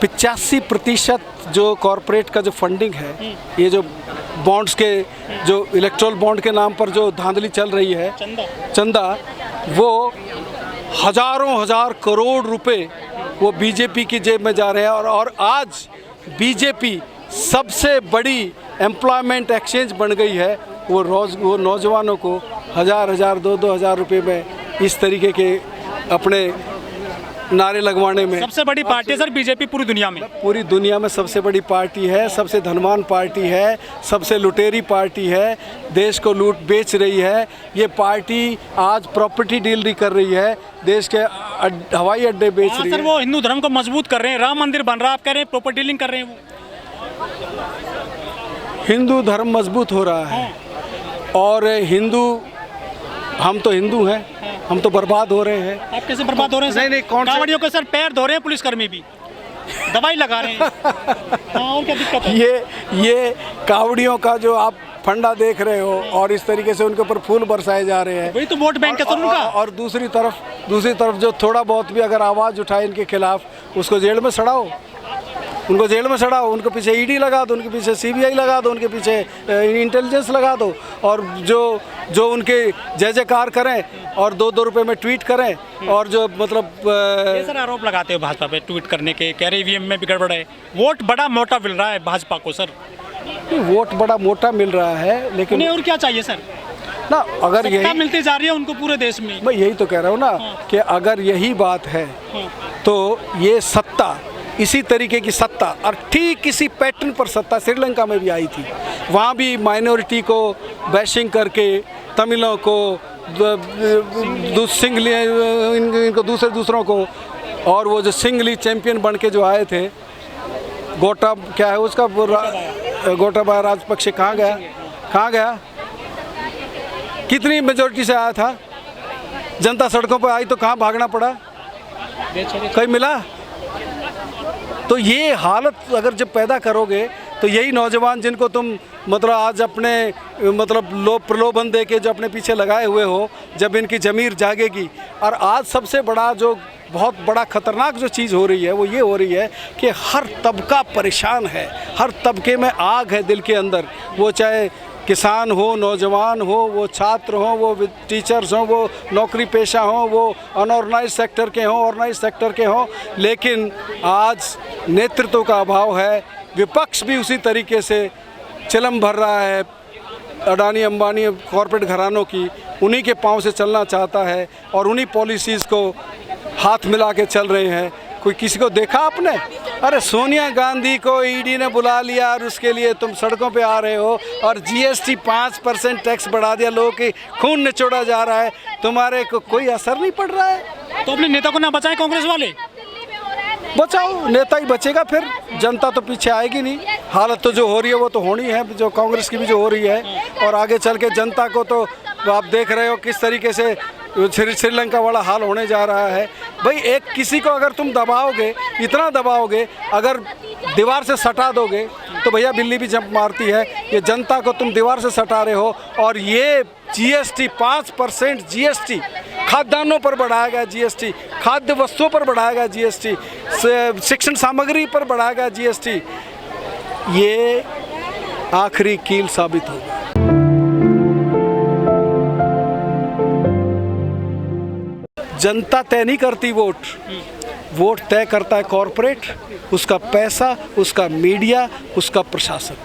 85% जो कॉरपोरेट का जो फंडिंग है, ये जो बॉन्ड्स के जो इलेक्ट्रल बॉन्ड के नाम पर जो धांधली चल रही है, चंदा, वो हजारों हजार करोड़ रुपए वो बीजेपी की जेब में जा रहे हैं। और आज बीजेपी सबसे बड़ी एम्प्लॉयमेंट एक्सचेंज बन गई है। वो नौजवानों को हज़ार 2,000 रुपये में इस तरीके के अपने नारे लगवाने में सबसे बड़ी पार्टी है सर बीजेपी पूरी दुनिया में। पूरी दुनिया में सबसे बड़ी पार्टी है, सबसे धनवान पार्टी है, सबसे लुटेरी पार्टी है, देश को लूट बेच रही है। ये पार्टी आज प्रॉपर्टी डील नहीं कर रही है, देश के हवाई अड्डे बेच रही है। सर वो हिंदू धर्म को मजबूत कर रहे हैं, राम मंदिर बन रहा है, आप कह रहे हैं प्रॉपर्टी डीलिंग कर रहे हैं। वो हिंदू धर्म मजबूत हो रहा है और हम तो हिंदू हैं, हम तो बर्बाद हो रहे हैं। आप कैसे बर्बाद हो रहे हैं? नहीं, कौन कांवड़ियों के सर पैर धो रहे हैं, पुलिसकर्मी भी दवाई लगा रहे हैं। और क्या दिक्कत है? ये कावड़ियों का जो आप फंडा देख रहे हो और इस तरीके से उनके ऊपर फूल बरसाए जा रहे हैं, वही तो वोट बैंक है सर उनका। और दूसरी तरफ जो थोड़ा बहुत भी अगर आवाज़ उठाए इनके खिलाफ, उसको जेल में सड़ाओ, उनको जेल में सड़ाओ, उनके पीछे ईडी लगा दो, उनके पीछे सीबीआई लगा दो, उनके पीछे इंटेलिजेंस लगा दो, और जो उनके जय जयकार करें और 2-2 रुपये में ट्वीट करें। और जो मतलब ये सर आरोप लगाते हो भाजपा पे ट्वीट करने के, कह रहे ईवीएम में भी गड़बड़ है, वोट बड़ा मोटा मिल रहा है भाजपा को सर। वोट बड़ा मोटा मिल रहा है, लेकिन उन्हें और क्या चाहिए सर ना, अगर यही मिलती जा रही है उनको पूरे देश में। मैं यही तो कह रहा हूँ ना कि अगर यही बात है तो ये सत्ता, इसी तरीके की सत्ता और ठीक इसी पैटर्न पर सत्ता श्रीलंका में भी आई थी। वहाँ भी माइनॉरिटी को बैशिंग करके तमिलों को सिंगली इनको दूसरों को, और वो जो सिंगली चैंपियन बन के जो आए थे, गोटा क्या है उसका, गोटाबाया राजपक्षे कहाँ गया? कितनी मेजोरिटी से आया था? जनता सड़कों पर आई तो कहाँ भागना पड़ा? कहीं मिला? तो ये हालत अगर जब पैदा करोगे तो यही नौजवान जिनको तुम मतलब आज अपने मतलब प्रलोभन दे के जो अपने पीछे लगाए हुए हो, जब इनकी ज़मीर जागेगी। और आज सबसे बड़ा जो बहुत बड़ा ख़तरनाक जो चीज़ हो रही है वो ये हो रही है कि हर तबका परेशान है, हर तबके में आग है दिल के अंदर। वो चाहे किसान हो, नौजवान हो, वो छात्र हो, वो टीचर्स हों, वो नौकरी पेशा हों, वो अनऑर्गेनाइज सेक्टर के हों, ऑर्गेनाइज सेक्टर के हों, लेकिन आज नेतृत्व का अभाव है। विपक्ष भी उसी तरीके से चिलम भर रहा है अडानी अंबानी कॉरपोरेट घरानों की, उन्हीं के पांव से चलना चाहता है और उन्हीं पॉलिसीज़ को हाथ मिला के चल रहे हैं। कोई किसी को देखा आपने? अरे सोनिया गांधी को ईडी ने बुला लिया और उसके लिए तुम सड़कों पे आ रहे हो, और जीएसटी 5% टैक्स बढ़ा दिया, लोगों की खून निचोड़ा जा रहा है, तुम्हारे को कोई असर नहीं पड़ रहा है। तो अपने नेता को ना बचाएं कांग्रेस वाले? बचाओ, नेता ही बचेगा, फिर जनता तो पीछे आएगी नहीं। हालत तो जो हो रही है वो तो होनी है, जो कांग्रेस की भी जो हो रही है, और आगे चल के जनता को तो आप देख रहे हो किस तरीके से श्रीलंका वाला हाल होने जा रहा है। भाई एक किसी को अगर तुम दबाओगे, इतना दबाओगे, अगर दीवार से सटा दोगे तो भैया बिल्ली भी जंप मारती है। ये जनता को तुम दीवार से सटा रहे हो, और ये जीएसटी 5% जीएसटी खाद्यान्नों पर बढ़ाया गया, जीएसटी खाद्य वस्तुओं पर बढ़ाया गया, जीएसटी शिक्षण सामग्री पर बढ़ाया गया जीएसटी, ये आखिरी कील साबित होगा। जनता तय नहीं करती वोट तय करता है कॉरपोरेट, उसका पैसा, उसका मीडिया, उसका प्रशासन,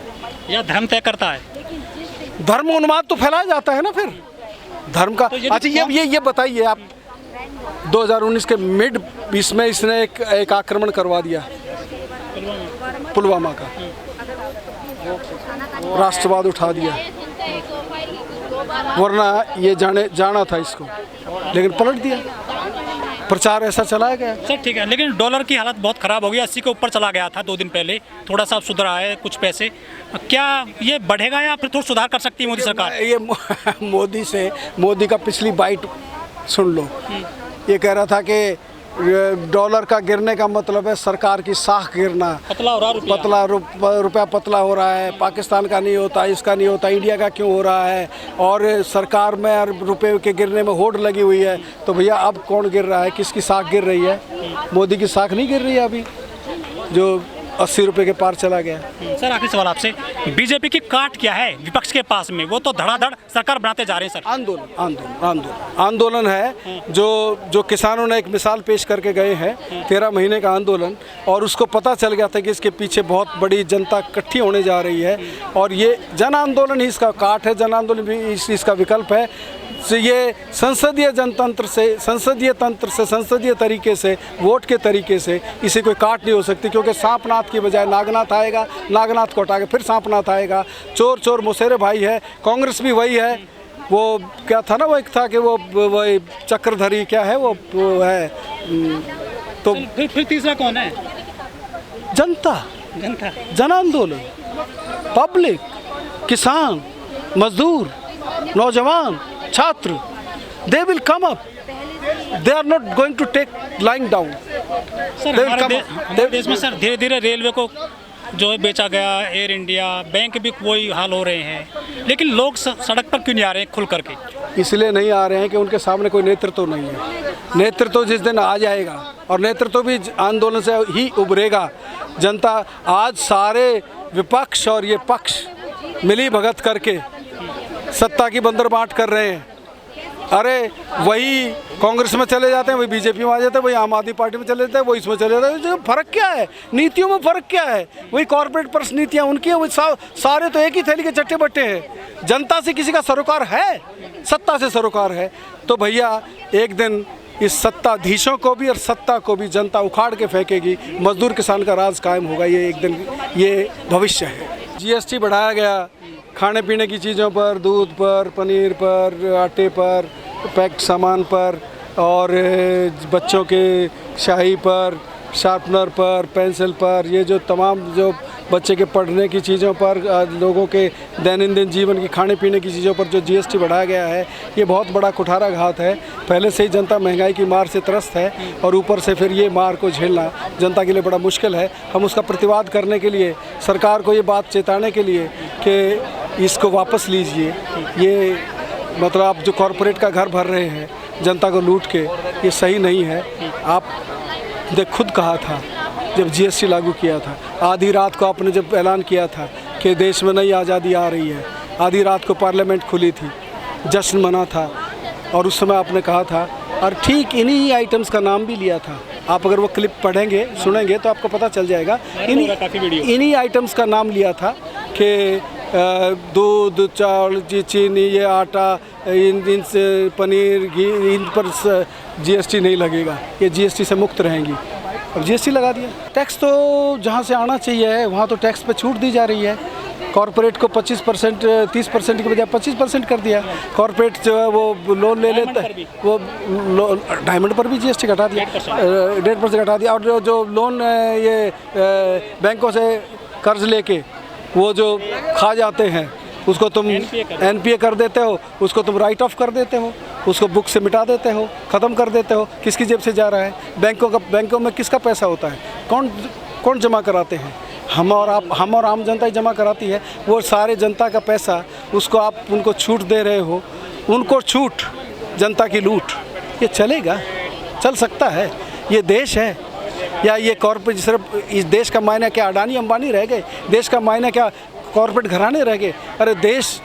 या धर्म तय करता है। धर्म उन्माद तो फैलाया जाता है ना फिर धर्म का। तो अच्छा ये बताइए आप, 2019 के मिड इसमें इसने एक आक्रमण करवा दिया पुलवामा का, राष्ट्रवाद उठा दिया, वरना ये जाना था इसको, लेकिन पलट दिया, प्रचार ऐसा चलाया गया। सर ठीक है, लेकिन डॉलर की हालत बहुत ख़राब हो गई, 80 के ऊपर चला गया था 2 दिन पहले, थोड़ा सा सुधरा है कुछ पैसे, क्या ये बढ़ेगा या फिर थोड़ा सुधार कर सकती है मोदी सरकार? ये मोदी का पिछली बाइट सुन लो, ये कह रहा था कि डॉलर का गिरने का मतलब है सरकार की साख गिरना, रुपया पतला हो रहा है, पाकिस्तान का नहीं होता, इसका नहीं होता, इंडिया का क्यों हो रहा है, और सरकार में रुपये के गिरने में होड़ लगी हुई है। तो भैया अब कौन गिर रहा है, किसकी साख गिर रही है? मोदी की साख नहीं गिर रही है अभी। जो 80 रुपए के पार चला गया। सर आखिरी सवाल आपसे, बीजेपी की काट क्या है विपक्ष के पास में? वो तो धड़ाधड़ सरकार बनाते जा रहे हैं सर। आंदोलन है जो किसानों ने एक मिसाल पेश करके गए हैं, 13 महीने का आंदोलन, और उसको पता चल गया था कि इसके पीछे बहुत बड़ी जनता इकट्ठी होने जा रही है, और ये जन आंदोलन ही इसका काट है, जन आंदोलन भी इसका विकल्प है। तो ये संसदीय जनतंत्र से, संसदीय तंत्र से, संसदीय तरीके से, वोट के तरीके से इसे कोई काट नहीं हो सकती, क्योंकि सांपनाथ की बजाय नागनाथ आएगा, नागनाथ को हटा के फिर सांपनाथ आएगा। चोर चोर मुसेरे भाई है, कांग्रेस भी वही है। वो क्या था ना, वो एक था कि वो चक्रधरी क्या है, वो है। तो फिर तीसरा कौन है? जनता, जन आंदोलन, पब्लिक, किसान, मजदूर, नौजवान, छात्र, they will come up, they are not going to take lying down. Sir हमारे देश में सर धीरे धीरे रेलवे को जो है बेचा गया, एयर इंडिया, बैंक भी वही हाल हो रहे हैं, लेकिन लोग सड़क पर क्यों नहीं आ रहे हैं खुल करके? इसलिए नहीं आ रहे हैं कि उनके सामने कोई नेतृत्व नहीं है। नेतृत्व जिस दिन आ जाएगा, और नेतृत्व भी आंदोलन से ही उभरेगा। जनता आज सारे विपक्ष और ये पक्ष मिली भगत करके सत्ता की बंदरबांट कर रहे हैं। अरे वही कांग्रेस में चले जाते हैं, वही बीजेपी में आ जाते हैं, वही आम आदमी पार्टी में चले जाते हैं, वही इसमें चले जाते हैं। फर्क क्या है? नीतियों में फ़र्क क्या है? वही कॉर्पोरेट पर्स नीतियाँ उनकी हैं, वही सारे तो एक ही थैली के चट्टे बट्टे हैं। जनता से किसी का सरोकार है? सत्ता से सरोकार है। तो भैया एक दिन इस सत्ताधीशों को भी और सत्ता को भी जनता उखाड़ के फेंकेगी। मजदूर किसान का राज कायम होगा, ये एक दिन, ये भविष्य है। GST बढ़ाया गया खाने पीने की चीज़ों पर, दूध पर, पनीर पर, आटे पर, पैक्ड सामान पर, और बच्चों के शाही पर, शार्पनर पर, पेंसिल पर, ये जो तमाम जो बच्चे के पढ़ने की चीज़ों पर, लोगों के दैनंदिन जीवन की खाने पीने की चीज़ों पर जो GST बढ़ाया गया है, ये बहुत बड़ा कुठाराघात है। पहले से ही जनता महंगाई की मार से त्रस्त है, और ऊपर से फिर ये मार को झेलना जनता के लिए बड़ा मुश्किल है। हम उसका प्रतिवाद करने के लिए, सरकार को ये बात चेताने के लिए कि इसको वापस लीजिए, ये मतलब आप जो कॉरपोरेट का घर भर रहे हैं जनता को लूट के, ये सही नहीं है। आपने खुद कहा था जब GST लागू किया था, आधी रात को आपने जब ऐलान किया था कि देश में नई आज़ादी आ रही है, आधी रात को पार्लियामेंट खुली थी, जश्न मना था, और उस समय आपने कहा था, और ठीक इन्हीं आइटम्स का नाम भी लिया था। आप अगर वो क्लिप पढ़ेंगे, सुनेंगे तो आपको पता चल जाएगा। इन्हीं आइटम्स का नाम लिया था कि दूध, चावल, चीनी, ये आटा, इन से पनीर, घी, इन पर GST नहीं लगेगा, ये GST से मुक्त रहेंगी। अब GST लगा दिया। टैक्स तो जहाँ से आना चाहिए वहाँ तो टैक्स पे छूट दी जा रही है। कॉरपोरेट को 25%, 30% के बजाय 25% कर दिया। कॉरपोरेट जो है वो लोन ले लेता है, वो डायमंड पर भी GST घटा दिया, 1.5% घटा दिया। और जो लोन ये बैंकों से कर्ज लेके वो जो खा जाते हैं, उसको तुम NPA कर देते हो, उसको तुम राइट ऑफ कर देते हो, उसको बुक से मिटा देते हो, ख़त्म कर देते हो। किसकी जेब से जा रहा है? बैंकों में किसका पैसा होता है? कौन जमा कराते हैं? हम और आम जनता ही जमा कराती है। वो सारे जनता का पैसा, उसको आप उनको छूट दे रहे हो, उनको छूट, जनता की लूट। ये चलेगा? चल सकता है? ये देश है या ये कॉर्पोरेट? सिर्फ इस देश का मायना क्या अडानी अंबानी रह गए? देश का मायना क्या कॉर्पोरेट घराने रह गए? अरे देश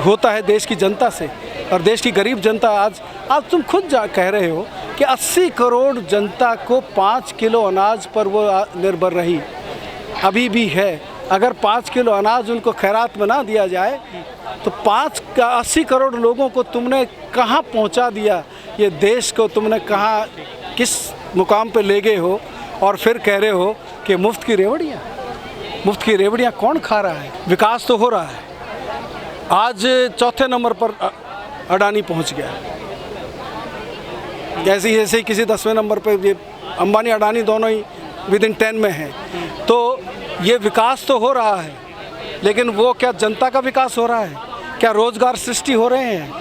होता है देश की जनता से, और देश की गरीब जनता आज तुम खुद कह रहे हो कि 80 करोड़ जनता को 5 किलो अनाज पर वो निर्भर रही, अभी भी है। अगर 5 किलो अनाज उनको खैरात में ना दिया जाए तो 80 करोड़ लोगों को तुमने कहाँ पहुँचा दिया? ये देश को तुमने कहाँ, किस मुकाम पे ले गए हो? और फिर कह रहे हो कि मुफ्त की रेवड़ियाँ कौन खा रहा है? विकास तो हो रहा है। आज 4थे नंबर पर अडानी पहुंच गया। ऐसे ही किसी 10वें नंबर पर ये अंबानी अडानी दोनों ही विदिन 10 में हैं। तो ये विकास तो हो रहा है, लेकिन वो क्या जनता का विकास हो रहा है? क्या रोजगार सृष्टि हो रहे हैं?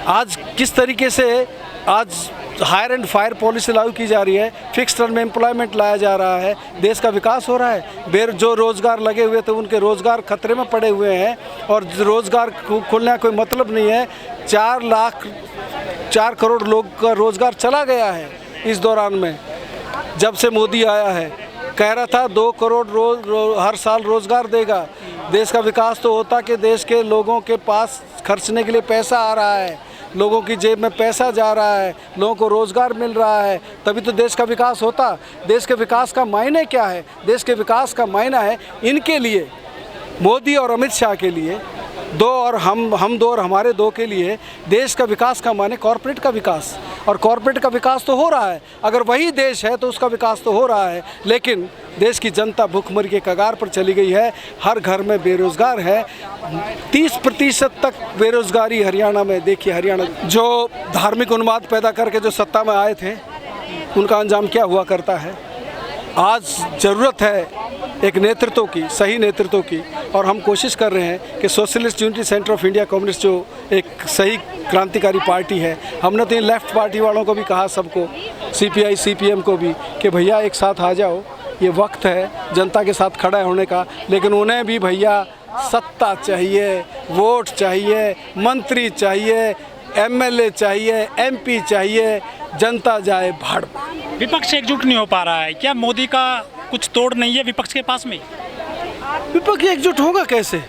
आज किस तरीके से आज हायर एंड फायर पॉलिसी लागू की जा रही है, फिक्स टर्म में एम्प्लॉयमेंट लाया जा रहा है, देश का विकास हो रहा है। जो रोज़गार लगे हुए थे उनके रोज़गार खतरे में पड़े हुए हैं, और रोज़गार खोलने का कोई मतलब नहीं है। 4 करोड़ लोग का रोज़गार चला गया है इस दौरान में, जब से मोदी आया है। कह रहा था 2 करोड़ हर साल रोज़गार देगा। देश का विकास तो होता कि देश के लोगों के पास खर्चने के लिए पैसा आ रहा है, लोगों की जेब में पैसा जा रहा है, लोगों को रोज़गार मिल रहा है, तभी तो देश का विकास होता। देश के विकास का मायने क्या है? देश के विकास का मायना है इनके लिए, मोदी और अमित शाह के लिए, दो और हम दो और हमारे दो के लिए देश का विकास का माने कॉरपोरेट का विकास। और कॉरपोरेट का विकास तो हो रहा है, अगर वही देश है तो उसका विकास तो हो रहा है, लेकिन देश की जनता भूखमरी के कगार पर चली गई है। हर घर में बेरोज़गार है, 30% तक बेरोज़गारी हरियाणा में। देखिए हरियाणा जो धार्मिक उन्माद पैदा करके जो सत्ता में आए थे, उनका अंजाम क्या हुआ करता है। आज ज़रूरत है एक नेतृत्व की, सही नेतृत्व की, और हम कोशिश कर रहे हैं कि socialist unity centre of India communist जो एक सही क्रांतिकारी पार्टी है, हमने तो इन लेफ्ट पार्टी वालों को भी कहा, सबको, CPI CPM को भी, कि भैया एक साथ आ जाओ, ये वक्त है जनता के साथ खड़ा होने का। लेकिन उन्हें भी भैया सत्ता चाहिए, वोट चाहिए, मंत्री चाहिए, MLA चाहिए, MP चाहिए, जनता जाए भाड़। विपक्ष एकजुट नहीं हो पा रहा है, क्या मोदी का कुछ तोड़ नहीं है विपक्ष के पास में? विपक्ष एकजुट होगा कैसे?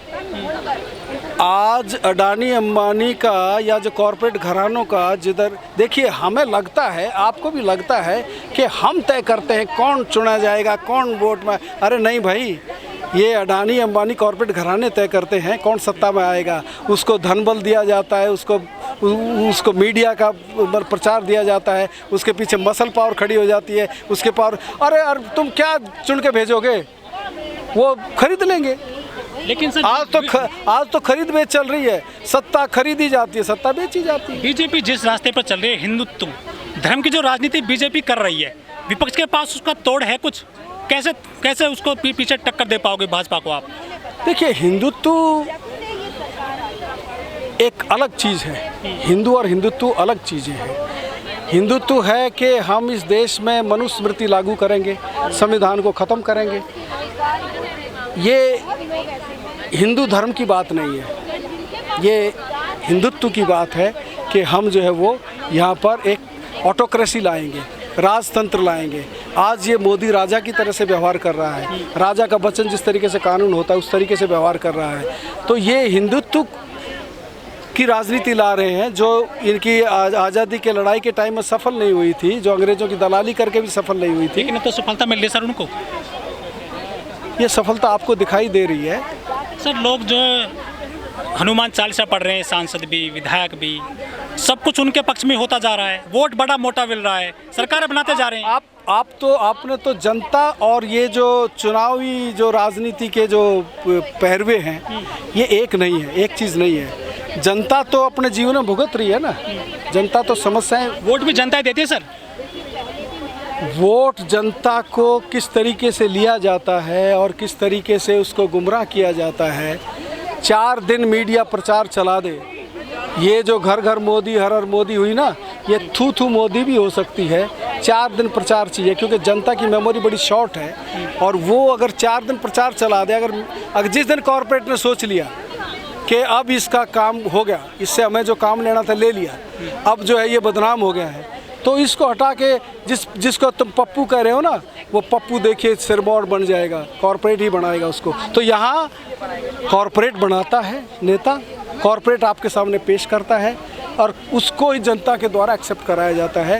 आज अडानी अंबानी का या जो कॉरपोरेट घरानों का, जिधर देखिए, हमें लगता है, आपको भी लगता है कि हम तय करते हैं कौन चुना जाएगा, कौन वोट में। अरे नहीं भाई, ये अडानी अंबानी कॉरपोरेट घराने तय करते हैं कौन सत्ता में आएगा। उसको धन बल दिया जाता है, उसको मीडिया का प्रचार दिया जाता है, उसके पीछे मसल पावर खड़ी हो जाती है, उसके पावर। अरे तुम क्या चुन के भेजोगे, वो खरीद लेंगे। लेकिन सर आज तो खरीद बेच चल रही है, सत्ता खरीदी जाती है, सत्ता बेची जाती है। बीजेपी जिस रास्ते पर चल रही है, हिंदुत्व धर्म की जो राजनीति बीजेपी कर रही है, विपक्ष के पास उसका तोड़ है कुछ? कैसे उसको पीछे टक्कर दे पाओगे भाजपा को आप? देखिए, हिंदुत्व एक अलग चीज़ है, हिंदू और हिंदुत्व अलग चीज़ें हैं। हिंदुत्व है कि हम इस देश में मनुस्मृति लागू करेंगे, संविधान को ख़त्म करेंगे। ये हिंदू धर्म की बात नहीं है, ये हिंदुत्व की बात है कि हम जो है वो यहाँ पर एक ऑटोक्रेसी लाएंगे, राजतंत्र लाएंगे। आज ये मोदी राजा की तरह से व्यवहार कर रहा है, राजा का वचन जिस तरीके से कानून होता है उस तरीके से व्यवहार कर रहा है। तो ये हिंदुत्व की राजनीति ला रहे हैं, जो इनकी आज़ादी के लड़ाई के टाइम में सफल नहीं हुई थी, जो अंग्रेज़ों की दलाली करके भी सफल नहीं हुई थी। लेकिन तो सफलता मिल रही है सर उनको, ये सफलता आपको दिखाई दे रही है। सर लोग जो हनुमान चालीसा पढ़ रहे हैं, सांसद भी, विधायक भी, सब कुछ उनके पक्ष में होता जा रहा है, वोट बड़ा मोटा मिल रहा है, सरकार बनाते जा रहे हैं। आपने तो जनता और ये जो चुनावी जो राजनीति के जो पहरवे हैं, ये एक नहीं है, एक चीज़ नहीं है। जनता तो अपने जीवन में भुगत रही है ना, जनता तो समस्याएं। वोट भी जनता देती है सर। वोट जनता को किस तरीके से लिया जाता है और किस तरीके से उसको गुमराह किया जाता है। 4 दिन मीडिया प्रचार चला दे, ये जो घर घर मोदी हर हर मोदी हुई ना, ये थू थू मोदी भी हो सकती है। 4 दिन प्रचार चाहिए, क्योंकि जनता की मेमोरी बड़ी शॉर्ट है, और वो अगर 4 दिन प्रचार चला दे, अगर जिस दिन कॉरपोरेट ने सोच लिया कि अब इसका काम हो गया, इससे हमें जो काम लेना था ले लिया, अब जो है ये बदनाम हो गया है, तो इसको हटा के जिसको तुम पप्पू कह रहे हो ना, वो पप्पू देखिए सिरमौर बन जाएगा, कॉरपोरेट ही बनाएगा उसको। तो यहाँ कॉरपोरेट बनाता है नेता, कॉरपोरेट आपके सामने पेश करता है और उसको ही जनता के द्वारा एक्सेप्ट कराया जाता है।